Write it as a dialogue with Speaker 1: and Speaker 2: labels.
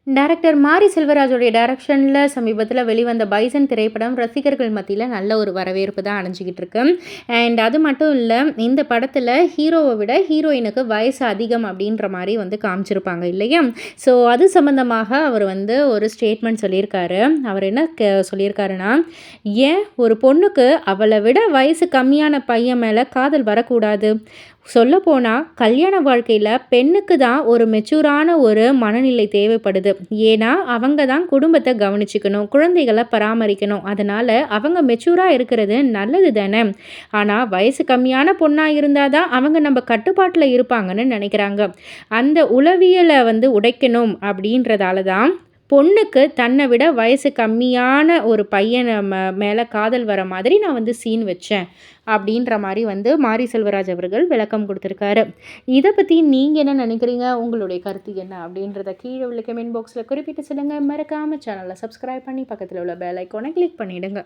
Speaker 1: Director மாரி செல்வராஜோடைய டைரக்ஷன்ல சமீபத்தில வெளிவந்த பைசன் திரைப்படம் ரசிகர்கள் மத்தியில நல்ல ஒரு வரவேற்பு தான் அடைஞ்சுகிட்டு இருக்கு. அண்ட் அது மட்டும் இல்ல, இந்த படத்தில ஹீரோவ விட ஹீரோயினுக்கு வயசு அதிகம் அப்படின்ற மாரி வந்து காமிச்சிருப்பாங்க இல்லையா? ஸோ அது சம்மந்தமாக அவர் வந்து ஒரு ஸ்டேட்மெண்ட் சொல்லியிருக்காரு. அவர் என்ன சொல்லியிருக்காருன்னா, "ஏன் ஒரு பொண்ணுக்கு அவள விட வயசு கம்மியான பையன் மேல காதல் வரக்கூடாது? சொல்லப்போனா கல்யாண வாழ்க்கையில பெண்ணுக்கு தான் ஒரு மெச்சூரான ஒரு மனநிலை தேவைப்படுது. ஏன்னா, அவங்க தான் குடும்பத்த கவனிச்சுக்கணும், குழந்தைகள பராமரிக்கணும். அதனால அவங்க மெச்சூரா இருக்கிறது நல்லது தானே. ஆனா, வயசு கம்மியான பொண்ணா இருந்தா தான் அவங்க நம்ம கட்டுப்பாட்டுல இருப்பாங்கன்னு நெனைக்கிறாங்க. அந்த உளவியல வந்து உடைக்கணும் அப்படின்றதால தான் பொண்ணுக்கு தன்னை விட வயசு கம்மியான ஒரு பையன மேல காதல் வர மாதிரி நான் வந்து சீன் வச்சேன்." அப்படின்ற மாரி வந்து மாரி செல்வராஜ் அவர்கள் விளக்கம் குடுத்திருக்காரு. இத பத்தி நீங்க என்ன நெனைக்கிறீங்க? உங்களுடைய கருத்து என்ன? அப்படின்றத கீழ உள்ள கமெண்ட் பாக்ஸ்ல குறிப்பிட்டு சொல்லுங்க. மறக்காம சேனல சப்ஸ்கிரைப் பண்ணி பக்கத்துல உள்ள பெல் ஐகான கிளிக் பண்ணிடுங்க.